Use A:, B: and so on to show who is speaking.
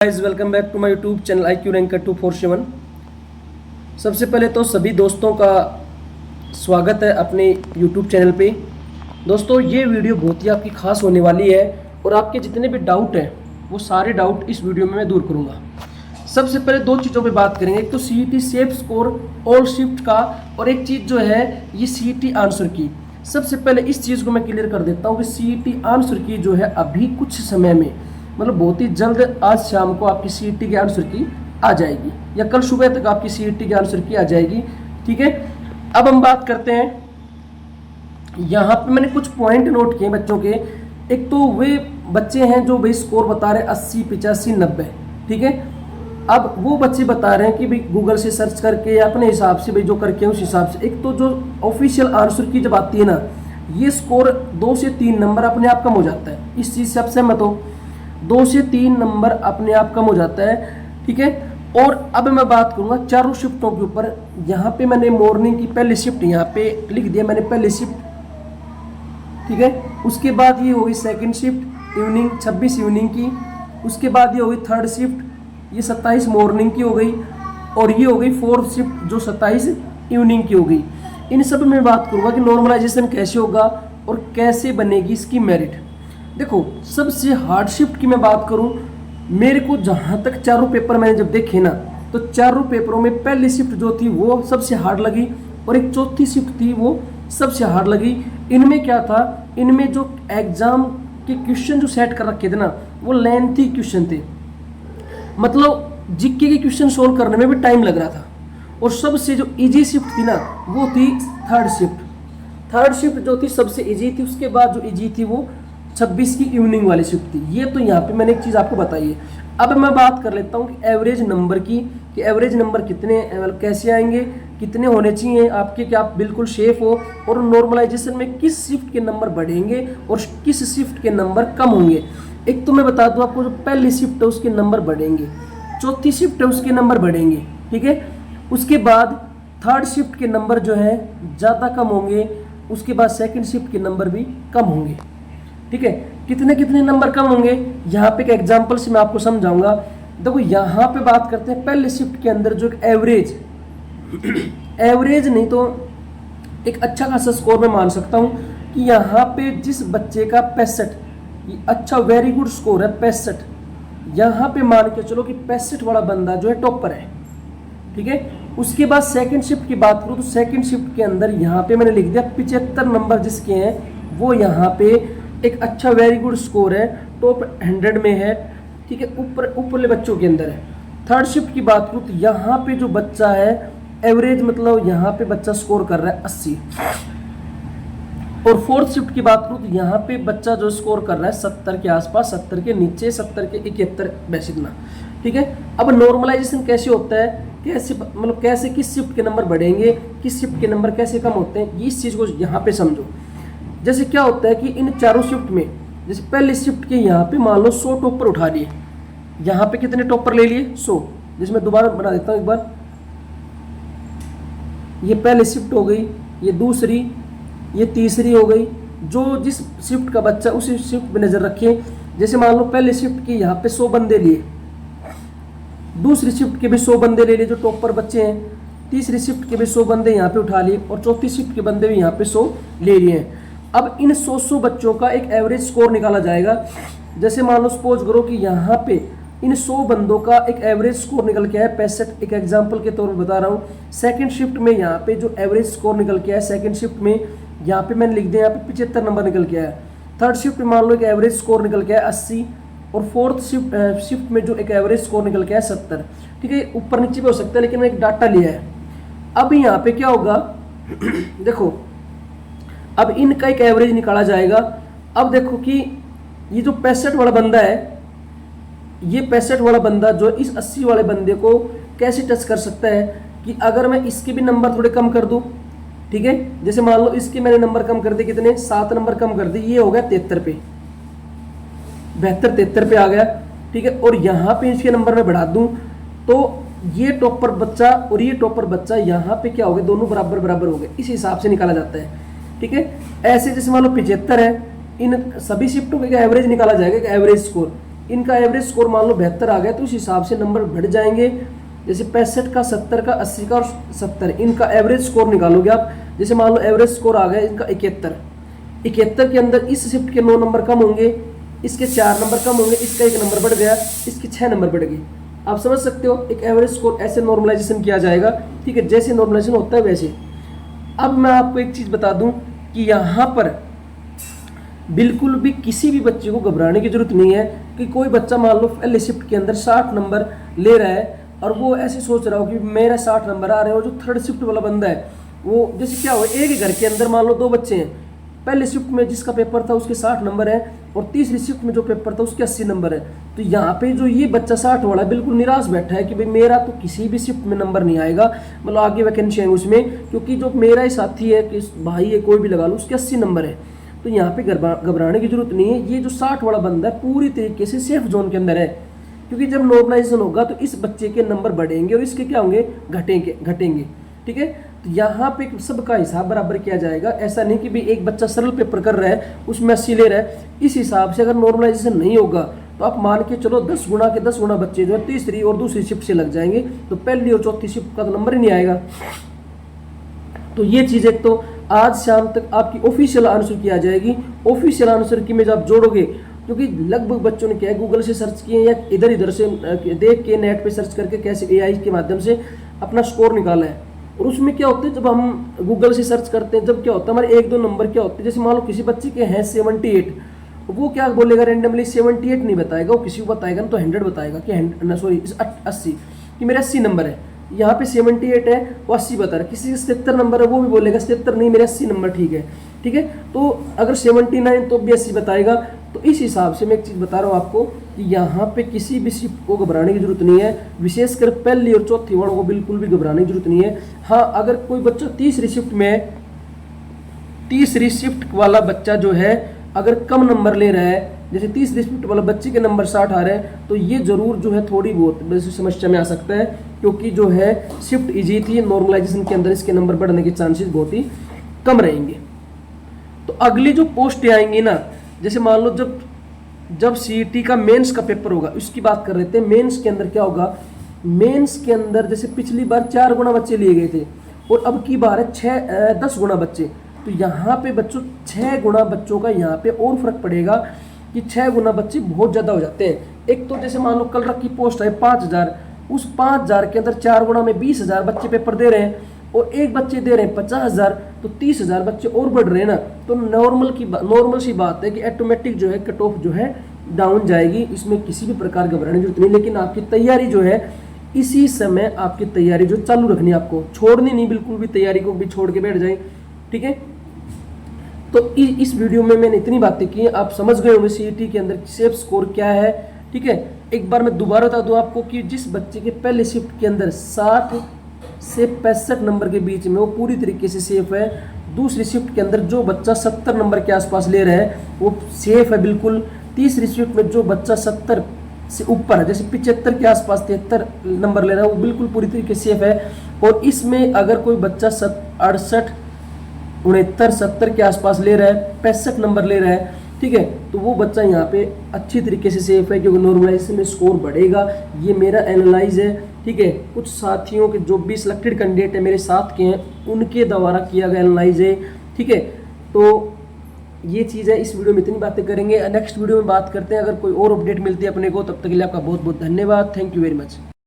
A: Guys welcome back to my YouTube channel IQ ranker 247। सबसे पहले तो सभी दोस्तों का स्वागत है अपने यूट्यूब चैनल पे। दोस्तों ये वीडियो बहुत ही आपकी खास होने वाली है और आपके जितने भी डाउट हैं वो सारे डाउट इस वीडियो में मैं दूर करूंगा। सबसे पहले दो चीज़ों पे बात करेंगे, एक तो CET safe score all shift का और एक चीज़ जो है ये CET आंसर की। सबसे पहले इस चीज़ को मैं क्लियर कर देता हूँ कि CET आंसर की जो है अभी कुछ समय में मतलब बहुत ही जल्द आज शाम को आपकी CET के आंसर की आ जाएगी या कल सुबह तक आपकी CET के आंसर की आ जाएगी। ठीक है, अब हम बात करते हैं। यहाँ पे मैंने कुछ पॉइंट नोट किए बच्चों के। एक तो वे बच्चे हैं जो भाई स्कोर बता रहे 80 85 90। ठीक है, अब वो बच्चे बता रहे हैं कि भाई गूगल से सर्च करके या अपने हिसाब से भाई जो करके उस हिसाब से। एक तो जो ऑफिशियल आंसर की जब आती है ना, ये स्कोर 2 से 3 नंबर अपने आप कम हो जाता है। इस चीज़ से आप सहमत हो? 2 से 3 नंबर अपने आप कम हो जाता है। ठीक है, और अब मैं बात करूंगा चारों शिफ्टों के ऊपर। यहाँ पे मैंने मॉर्निंग की पहली शिफ्ट यहाँ पे लिख दिया मैंने, पहली शिफ्ट। ठीक है, उसके बाद ये होगी सेकंड शिफ्ट इवनिंग 26 इवनिंग की। उसके बाद ये होगी थर्ड शिफ्ट, ये 27 मॉर्निंग की हो गई। और ये हो गई फोर्थ शिफ्ट जो 27 इवनिंग की हो गई। इन सब में बात करूंगा कि नॉर्मलाइजेशन कैसे होगा और कैसे बनेगी इसकी मेरिट। देखो, सबसे हार्ड शिफ्ट की मैं बात करूं, मेरे को जहां तक चारों पेपर मैंने जब देखे ना, तो चारों पेपरों में पहली शिफ्ट जो थी वो सबसे हार्ड लगी और एक चौथी शिफ्ट थी वो सबसे हार्ड लगी। इनमें क्या था, इनमें जो एग्जाम के क्वेश्चन जो सेट कर रखे थे ना, वो लेंथी क्वेश्चन थे। मतलब जीके के क्वेश्चन सोल्व करने में भी टाइम लग रहा था। और सबसे जो इजी शिफ्ट थी ना, वो थी थर्ड शिफ्ट। थर्ड शिफ्ट जो थी सबसे इजी थी। उसके बाद जो इजी थी वो 26 की इवनिंग वाली शिफ्ट थी। ये तो यहाँ पे मैंने एक चीज़ आपको बताई है। अब मैं बात कर लेता हूँ कि एवरेज नंबर की, कि एवरेज नंबर कितने कैसे आएंगे, कितने होने चाहिए आपके, कि आप बिल्कुल सेफ हो, और नॉर्मलाइजेशन में किस शिफ्ट के नंबर बढ़ेंगे और किस शिफ्ट के नंबर कम होंगे। एक तो मैं बता दूँ आपको, जो पहली शिफ्ट है उसके नंबर बढ़ेंगे, चौथी शिफ्ट है उसके नंबर बढ़ेंगे। ठीक है, उसके बाद थर्ड शिफ्ट के नंबर जो है ज़्यादा कम होंगे। उसके बाद सेकेंड शिफ्ट के नंबर भी कम होंगे। ठीक है, कितने कितने नंबर कम होंगे, यहाँ पे एक एग्जांपल से मैं आपको समझाऊंगा। देखो, यहाँ पे बात करते हैं पहले शिफ्ट के अंदर जो एक एवरेज एवरेज नहीं तो एक अच्छा खासा स्कोर मैं मान सकता हूँ कि यहाँ पे जिस बच्चे का 65, अच्छा वेरी गुड स्कोर है 65, यहाँ पे मान के चलो कि 65 वाला बंदा जो है टॉपर है। ठीक है, उसके बाद सेकंड शिफ्ट की बात करूँ तो सेकंड शिफ्ट के अंदर यहाँ पे मैंने लिख दिया 75 नंबर जिसके हैं वो यहाँ पे एक अच्छा वेरी गुड स्कोर है, टॉप 100 में है। ठीक है, ऊपरले बच्चों के अंदर है। थर्ड शिफ्ट की बात करूँ तो यहाँ पे जो बच्चा है एवरेज, मतलब यहाँ पे बच्चा स्कोर कर रहा है 80। और फोर्थ शिफ्ट की बात करूँ तो यहाँ पे बच्चा जो स्कोर कर रहा है 70 के आसपास, 70 के नीचे, 70 के 71 वैसे इतना। ठीक है, अब नॉर्मलाइजेशन कैसे होता है, कैसे मतलब कैसे किस शिफ्ट के नंबर बढ़ेंगे, किस शिफ्ट के नंबर कैसे कम होते हैं, इस चीज़ को यहाँ पे समझो। जैसे क्या होता है कि इन चारों शिफ्ट में, जैसे पहले शिफ्ट के यहाँ पे मान लो 100 टॉपर उठा लिए, यहाँ पे कितने टॉपर ले लिए 100। जैसे मैं दोबारा बना देता हूँ एक बार, ये पहली शिफ्ट हो गई, ये दूसरी, ये तीसरी हो गई। जो जिस शिफ्ट का बच्चा उसी शिफ्ट पे नज़र रखें। जैसे मान लो पहले शिफ्ट के यहाँ पे 100 बंदे लिए, दूसरी शिफ्ट के भी 100 बंदे ले लिए जो टॉपर बच्चे हैं, तीसरी शिफ्ट के भी 100 बंदे यहाँ पे उठा लिए और चौथी शिफ्ट के बंदे भी यहाँ पे 100 ले लिए हैं। अब इन 100 बच्चों का एक एवरेज स्कोर निकाला जाएगा। जैसे मान लो सपोज करो कि यहाँ पे इन 100 बंदों का एक एवरेज स्कोर निकल के आया 65, एक एग्जांपल के तौर पर बता रहा हूँ। सेकंड शिफ्ट में यहाँ पे जो एवरेज स्कोर निकल के आया सेकंड शिफ्ट में, यहाँ पे मैंने लिख दिया यहाँ पे 75 नंबर निकल के आया। थर्ड शिफ्ट में मान लो एक एवरेज स्कोर निकल के आया 80, और फोर्थ शिफ्ट में जो एक एवरेज स्कोर निकल के आया 70। ठीक है, ऊपर नीचे भी हो सकता है लेकिन मैं एक डाटा लिया है। अब यहाँ पे क्या होगा देखो, अब इनका एक एवरेज निकाला जाएगा। अब देखो कि ये जो 65 वाला बंदा है, ये 65 वाला बंदा जो इस 80 वाले बंदे को कैसे टच कर सकता है, कि अगर मैं इसके भी नंबर थोड़े कम कर दूं। ठीक है, जैसे मान लो इसके मैंने नंबर कम कर दिए, कितने 7 नंबर कम कर दिए, ये हो गया 73 पे, 72 73 पे आ गया। ठीक है, और यहाँ पे इसके नंबर में बढ़ा दूं तो ये टॉपर बच्चा और ये टॉपर बच्चा यहाँ पे क्या हो गए, दोनों बराबर बराबर हो गए। इस हिसाब से निकाला जाता है। ठीक है, ऐसे जैसे मान लो 75 है, इन सभी शिफ्टों का एवरेज निकाला जाएगा, एवरेज स्कोर। इनका एवरेज स्कोर मान लो 72 आ गया तो उस हिसाब से नंबर बढ़ जाएंगे। जैसे 65 का, 70 का, 80 का और 70, इनका एवरेज स्कोर निकालोगे आप। जैसे मान लो एवरेज स्कोर आ गया इनका 71, 71 के अंदर इस शिफ्ट के 9 नंबर कम होंगे, इसके 4 नंबर कम होंगे, इसका 1 नंबर बढ़ गया, इसके 6 नंबर बढ़ गए। आप समझ सकते हो, एक एवरेज स्कोर ऐसे नॉर्मलाइजेशन किया जाएगा, ठीक है, जैसे नॉर्मलाइजेशन होता है वैसे। अब मैं आपको एक चीज़ बता दूं कि यहाँ पर बिल्कुल भी किसी भी बच्चे को घबराने की जरूरत नहीं है कि कोई बच्चा मान लो पहले शिफ्ट के अंदर 60 नंबर ले रहा है और वो ऐसे सोच रहा हो कि मेरा 60 नंबर आ रहे हो। जो थर्ड शिफ्ट वाला बंदा है वो, जैसे क्या हो, एक ही घर के अंदर मान लो 2 बच्चे हैं, पहले शिफ्ट में जिसका पेपर था उसके 60 नंबर है और तीसरी शिफ्ट में जो पेपर था उसके 80 नंबर है। तो यहाँ पे जो ये बच्चा 60 वाला बिल्कुल निराश बैठा है कि भाई मेरा तो किसी भी शिफ्ट में नंबर नहीं आएगा, मतलब आगे वैकेंसी है उसमें, क्योंकि जो मेरा ही साथी है कि भाई है कोई भी लगा लो उसके 80 नंबर है। तो यहाँ पे घबराने की जरूरत नहीं है। ये जो 60 वाला बंदा है पूरी तरीके से सेफ जोन के अंदर है, क्योंकि जब नॉर्मलाइजेशन होगा तो इस बच्चे के नंबर बढ़ेंगे और इसके क्या होंगे, घटेंगे। ठीक है, तो यहाँ पे सबका हिसाब बराबर किया जाएगा। ऐसा नहीं कि भाई एक बच्चा सरल पेपर कर रहा है उसमें 80 ले रहा है, इस हिसाब से अगर नॉर्मलाइजेशन नहीं होगा तो आप मान के चलो 10 गुना के 10 गुना बच्चे जो है तीसरी और दूसरी शिफ्ट से लग जाएंगे, तो पहली और चौथी शिफ्ट का तो नंबर ही नहीं आएगा। तो ये चीज़ एक तो आज शाम तक आपकी ऑफिशियल आंसर की आ जाएगी। ऑफिशियल आंसर की में जब आप जोड़ोगे, क्योंकि लगभग बच्चों ने क्या है गूगल से सर्च किए या इधर से देख के नेट पे सर्च करके कैसे एआई के माध्यम से अपना स्कोर निकाला है। और उसमें क्या होता है, जब हम गूगल से सर्च करते हैं, जब क्या होता है हमारे 1-2 नंबर क्या होते हैं, जैसे मान लो किसी बच्चे के हैं 78, वो क्या बोलेगा रैंडमली 78 नहीं बताएगा, वो किसी को बताएगा ना तो 100 बताएगा कि सॉरी 80 कि मेरे 80 नंबर है। यहाँ पे 78 है, वो 80 बता रहा है। किसी का 77 नंबर है, वो भी बोलेगा 77 नहीं मेरे 80 नंबर ठीक है। ठीक है, तो अगर 79 तो भी 80 बताएगा। तो इस हिसाब से मैं एक चीज़ बता रहा हूँ आपको कि यहाँ पे किसी भी शिफ्ट को घबराने की जरूरत नहीं है, विशेषकर पहली और चौथी वालों को बिल्कुल भी घबराने की जरूरत नहीं है। हाँ, अगर कोई बच्चा तीसरी शिफ्ट में है, तीसरी शिफ्ट वाला बच्चा जो है अगर कम नंबर ले रहा है, जैसे तीसरी शिफ्ट वाला बच्चे के नंबर 60 आ रहे हैं, तो ये जरूर जो है थोड़ी बहुत समस्या में आ सकता है, क्योंकि जो है शिफ्ट इजी थी, नॉर्मलाइजेशन के अंदर इसके नंबर बढ़ने के चांसेस बहुत ही कम रहेंगे। तो अगली जो पोस्ट आएंगी ना, जैसे मान लो जब सीईटी का मेंस का पेपर होगा, उसकी बात कर रहे थे। मेंस के अंदर क्या होगा, मेंस के अंदर जैसे पिछली बार 4 गुना बच्चे लिए गए थे और अब की बार है 10 गुना बच्चे। तो यहाँ पे बच्चों 6 गुना बच्चों का यहाँ पे और फर्क पड़ेगा कि 6 गुना बच्चे बहुत ज़्यादा हो जाते हैं। एक तो जैसे मान लो कल रख की पोस्ट है 5000, उस 5000 के अंदर 4 गुना में 20,000 बच्चे पेपर दे रहे हैं और एक बच्चे दे रहे हैं 50,000, तो 30,000 बच्चे और बढ़ रहे हैं ना। तो नॉर्मल सी बात है कि ऑटोमेटिक जो है कट ऑफ जो है डाउन जाएगी, इसमें किसी भी प्रकार घबराने की जरूरत नहीं। लेकिन आपकी तैयारी जो है इसी समय आपकी तैयारी जो चालू रखनी है, आपको छोड़नी नहीं, बिल्कुल भी तैयारी को भी छोड़ के बैठ जाए। ठीक है, तो इस वीडियो में मैंने इतनी बातें की, आप समझ गए होंगे सीईटी के अंदर सेफ स्कोर क्या है। ठीक है, एक बार मैं दोबारा बता दूं आपको कि जिस बच्चे के पहले शिफ्ट के अंदर 60 से 65 नंबर के बीच में, वो पूरी तरीके से सेफ है। दूसरी शिफ्ट के अंदर जो बच्चा 70 नंबर के आसपास ले रहा है वो सेफ है बिल्कुल। तीसरी शिफ्ट में जो बच्चा 70 से ऊपर है, जैसे 75 के आसपास 73 नंबर ले रहा है, वो बिल्कुल पूरी तरीके से सेफ है। और इसमें अगर कोई बच्चा 68, 69, 70 के आसपास ले रहा है, 65 नंबर ले रहा है, ठीक है, तो वो बच्चा यहाँ पे अच्छी तरीके से सेफ है, क्योंकि नॉर्मलाइजेशन में स्कोर बढ़ेगा। ये मेरा एनालाइज है। ठीक है, कुछ साथियों के जो भी सिलेक्टेड कैंडिडेट है मेरे साथ के हैं, उनके द्वारा किया गया एनालाइज है। ठीक है, तो ये चीज़ है। इस वीडियो में इतनी बातें करेंगे, नेक्स्ट वीडियो में बात करते हैं। अगर कोई और अपडेट मिलती है अपने को, तब तक के लिए आपका बहुत बहुत धन्यवाद। Thank you very much.